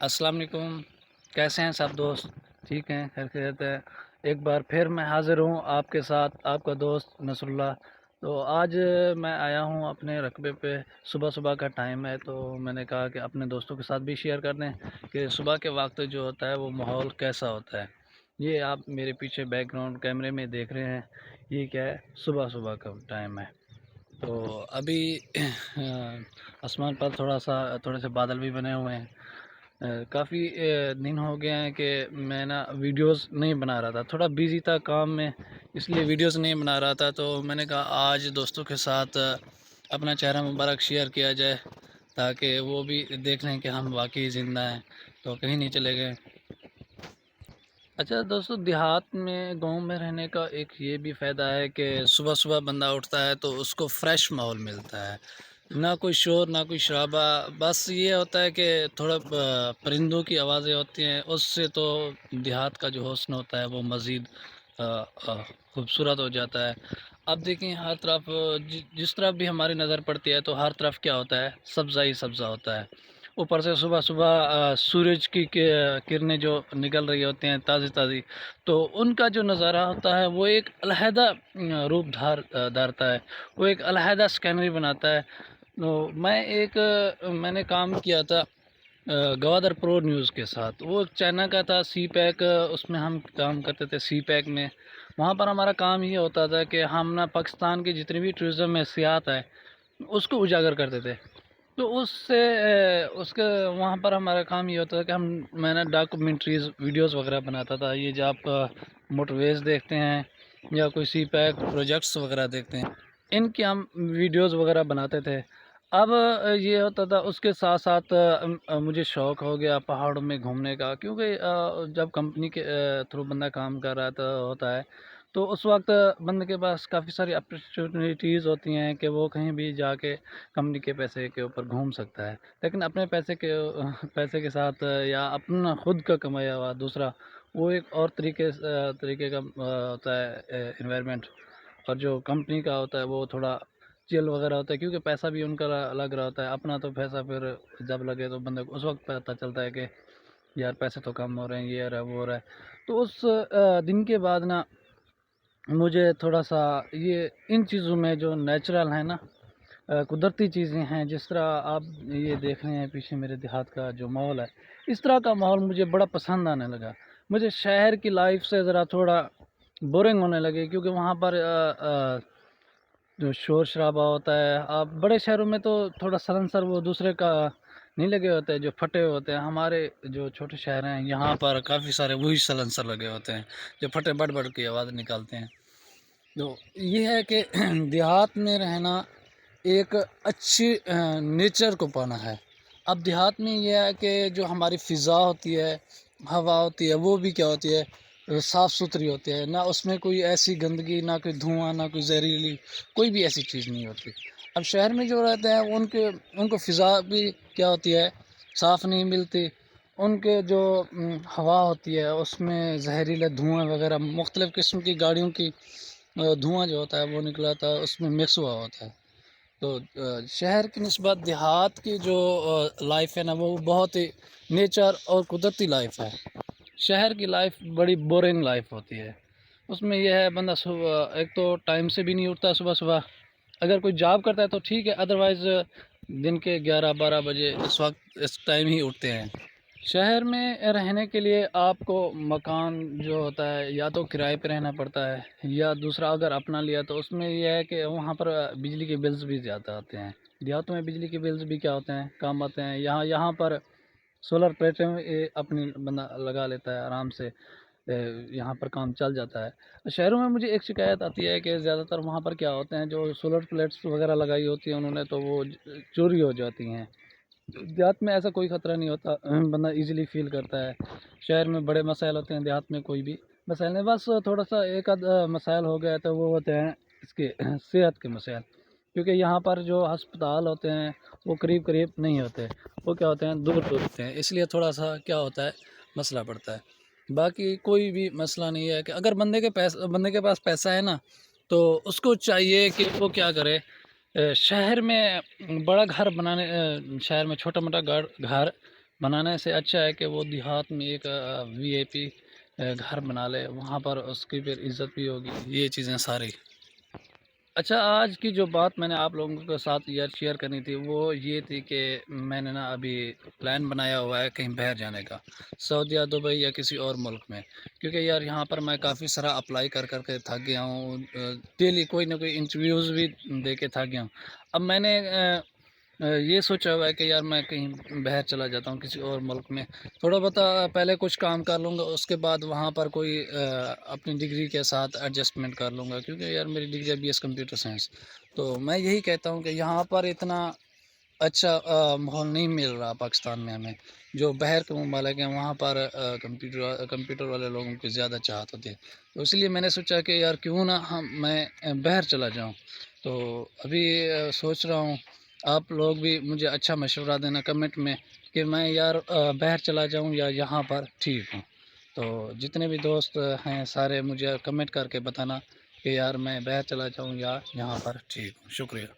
السلام علیکم، کیسے ہیں سب دوست؟ ٹھیک ہیں، خیر خیریت ہے۔ ایک بار پھر میں حاضر ہوں آپ کے ساتھ، آپ کا دوست نصر اللہ۔ تو آج میں آیا ہوں اپنے رقبے پہ، صبح صبح کا ٹائم ہے، تو میں نے کہا کہ اپنے دوستوں کے ساتھ بھی شیئر کر دیں کہ صبح کے وقت جو ہوتا ہے وہ ماحول کیسا ہوتا ہے۔ یہ آپ میرے پیچھے بیک گراؤنڈ کیمرے میں دیکھ رہے ہیں، یہ کیا ہے؟ صبح صبح کا ٹائم ہے۔ تو ابھی آسمان پر تھوڑے سے بادل بھی بنے ہوئے ہیں۔ کافی دن ہو گئے ہیں کہ میں ویڈیوز نہیں بنا رہا تھا، تھوڑا بیزی تھا کام میں، اس لیے ویڈیوز نہیں بنا رہا تھا۔ تو میں نے کہا آج دوستوں کے ساتھ اپنا چہرہ مبارک شیئر کیا جائے، تاکہ وہ بھی دیکھ لیں کہ ہم واقعی زندہ ہیں، تو کہیں نہیں چلے گئے۔ اچھا دوستو، دیہات میں گاؤں میں رہنے کا ایک یہ بھی فائدہ ہے کہ صبح صبح بندہ اٹھتا ہے تو اس کو فریش ماحول ملتا ہے، نہ کوئی شور نہ کوئی شرابہ، بس یہ ہوتا ہے کہ تھوڑا پرندوں کی آوازیں ہوتی ہیں، اس سے تو دیہات کا جو حسن ہوتا ہے وہ مزید خوبصورت ہو جاتا ہے۔ اب دیکھیں ہر طرف جس طرف بھی ہماری نظر پڑتی ہے تو ہر طرف کیا ہوتا ہے؟ سبزہ ہی سبزہ ہوتا ہے۔ اوپر سے صبح صبح سورج کی کرنیں جو نکل رہی ہوتی ہیں تازی تازی، تو ان کا جو نظارہ ہوتا ہے وہ ایک علیحدہ روپ دھارتا ہے، وہ ایک علیحدہ سکینری بناتا ہے۔ تو میں نے کام کیا تھا گوادر پرو نیوز کے ساتھ، وہ چائنا کا تھا، سی پیک، اس میں ہم کام کرتے تھے سی پیک میں۔ وہاں پر ہمارا کام یہ ہوتا تھا کہ ہم پاکستان کی جتنی بھی ٹورزم میں سیاحت ہے اس کو اجاگر کرتے تھے۔ تو اس کے وہاں پر ہمارا کام یہ ہوتا ہے کہ میں ڈاکومنٹریز ویڈیوز وغیرہ بناتا تھا۔ یہ جو آپ موٹر ویز دیکھتے ہیں یا کوئی سی پیک پروجیکٹس وغیرہ دیکھتے ہیں، ان کی ہم ویڈیوز وغیرہ بناتے تھے۔ اب یہ ہوتا تھا، اس کے ساتھ ساتھ مجھے شوق ہو گیا پہاڑوں میں گھومنے کا، کیونکہ جب کمپنی کے تھرو بندہ کام کر رہا ہوتا ہے تو اس وقت بندے کے پاس کافی ساری اپرچونیٹیز ہوتی ہیں کہ وہ کہیں بھی جا کے کمپنی کے پیسے کے اوپر گھوم سکتا ہے، لیکن اپنے پیسے کے ساتھ یا اپنا خود کا کمایا ہوا دوسرا، وہ ایک اور طریقے کا ہوتا ہے انوائرمنٹ، اور جو کمپنی کا ہوتا ہے وہ تھوڑا چل وغیرہ ہوتا ہے، کیونکہ پیسہ بھی ان کا لگ رہا ہوتا ہے۔ اپنا تو پیسہ پھر جب لگے تو بندے کو اس وقت پتہ چلتا ہے کہ یار پیسے تو کم ہو رہے ہیں، یہ ہو رہا ہے وہ ہو رہا ہے۔ تو اس دن کے بعد مجھے تھوڑا سا یہ ان چیزوں میں جو نیچرل ہیں قدرتی چیزیں ہیں، جس طرح آپ یہ دیکھ رہے ہیں پیچھے میرے دیہات کا جو ماحول ہے، اس طرح کا ماحول مجھے بڑا پسند آنے لگا۔ مجھے شہر کی لائف سے ذرا تھوڑا بورنگ ہونے لگے، کیونکہ وہاں پر جو شور شرابہ ہوتا ہے، آپ بڑے شہروں میں تو تھوڑا سلنسر وہ دوسرے کا نہیں لگے ہوتے جو پھٹے ہوتے ہیں، ہمارے جو چھوٹے شہر ہیں یہاں پر کافی سارے وہی سلنسر لگے ہوتے ہیں جو پھٹے بڑھ بڑھ کی آواز نکالتے ہیں۔ تو یہ ہے کہ دیہات میں رہنا ایک اچھی نیچر کو پانا ہے۔ اب دیہات میں یہ ہے کہ جو ہماری فضا ہوتی ہے، ہوا ہوتی ہے، وہ بھی کیا ہوتی ہے؟ صاف ستھری ہوتی ہے، نہ اس میں کوئی ایسی گندگی، نہ کوئی دھواں، نہ کوئی زہریلی کوئی بھی ایسی چیز نہیں ہوتی۔ اب شہر میں جو رہتے ہیں ان کو فضا بھی کیا ہوتی ہے؟ صاف نہیں ملتی۔ ان کے جو ہوا ہوتی ہے اس میں زہریلے دھواں وغیرہ، مختلف قسم کی گاڑیوں کی دھواں جو ہوتا ہے وہ نکلا تھا، اس میں مکس ہوا ہوتا ہے۔ تو شہر کی نسبت دیہات کی جو لائف ہے وہ بہت ہی نیچر اور قدرتی لائف ہے۔ شہر کی لائف بڑی بورنگ لائف ہوتی ہے، اس میں یہ ہے بندہ ایک تو ٹائم سے بھی نہیں اٹھتا صبح صبح، اگر کوئی جاب کرتا ہے تو ٹھیک ہے، ادروائز دن کے 11-12 بجے اس ٹائم ہی اٹھتے ہیں۔ شہر میں رہنے کے لیے آپ کو مکان جو ہوتا ہے یا تو کرائے پہ رہنا پڑتا ہے، یا دوسرا اگر اپنا لیا تو اس میں یہ ہے کہ وہاں پر بجلی کے بلز بھی زیادہ آتے ہیں۔ دیہاتوں میں بجلی کے بلز بھی کیا ہوتے ہیں؟ کام آتے ہیں۔ یہاں پر سولر پلیٹیں اپنی بندہ لگا لیتا ہے آرام سے، یہاں پر کام چل جاتا ہے۔ شہروں میں مجھے ایک شکایت آتی ہے کہ زیادہ تر وہاں پر کیا ہوتے ہیں، جو سولر پلیٹس وغیرہ لگائی ہوتی ہیں انہوں نے تو وہ چوری ہو جاتی ہیں۔ دیہات میں ایسا کوئی خطرہ نہیں ہوتا، بندہ ایزیلی فیل کرتا ہے۔ شہر میں بڑے مسائل ہوتے ہیں، دیہات میں کوئی بھی مسائل نہیں، بس تھوڑا سا ایک آدھ مسائل ہو گیا تو وہ ہوتے ہیں اس کے صحت کے مسائل، کیونکہ یہاں پر جو ہسپتال ہوتے ہیں وہ قریب قریب نہیں ہوتے، وہ کیا ہوتے ہیں؟ دور دور ہوتے ہیں، اس لیے تھوڑا سا کیا ہوتا ہے؟ مسئلہ پڑتا ہے۔ باقی کوئی بھی مسئلہ نہیں ہے کہ اگر بندے کے پاس پیسہ ہے تو اس کو چاہیے کہ وہ کیا کرے، شہر میں بڑا گھر بنانے، شہر میں چھوٹا موٹا گھر بنانے سے اچھا ہے کہ وہ دیہات میں ایک وی آئی پی گھر بنا لے، وہاں پر اس کی پھر عزت بھی ہوگی، یہ چیزیں ساری۔ اچھا، آج کی جو بات میں نے آپ لوگوں کے ساتھ یار شیئر کرنی تھی وہ یہ تھی کہ میں نے نا ابھی پلان بنایا ہوا ہے کہیں باہر جانے کا، سعودیہ، دبئی یا کسی اور ملک میں، کیونکہ یار یہاں پر میں کافی سارا اپلائی کر کر کے تھک گیا ہوں، ڈیلی کوئی نہ کوئی انٹرویوز بھی دے کے تھک گیا ہوں۔ اب میں نے یہ سوچا ہوا ہے کہ یار میں کہیں باہر چلا جاتا ہوں کسی اور ملک میں، تھوڑا بہت پہلے کچھ کام کر لوں گا، اس کے بعد وہاں پر کوئی اپنی ڈگری کے ساتھ ایڈجسٹمنٹ کر لوں گا، کیونکہ یار میری ڈگری ہے BS کمپیوٹر سائنس۔ تو میں یہی کہتا ہوں کہ یہاں پر اتنا اچھا ماحول نہیں مل رہا پاکستان میں ہمیں، جو باہر کے ممالک ہیں وہاں پر کمپیوٹر والے لوگوں کی زیادہ چاہت ہوتی ہے، تو اس لیے میں نے سوچا کہ یار کیوں نہ میں باہر چلا جاؤں۔ تو ابھی سوچ رہا ہوں، آپ لوگ بھی مجھے اچھا مشورہ دینا کمنٹ میں کہ میں یار باہر چلا جاؤں یا یہاں پر ٹھیک ہوں۔ تو جتنے بھی دوست ہیں سارے مجھے کمنٹ کر کے بتانا کہ یار میں باہر چلا جاؤں یا یہاں پر ٹھیک ہوں۔ شکریہ۔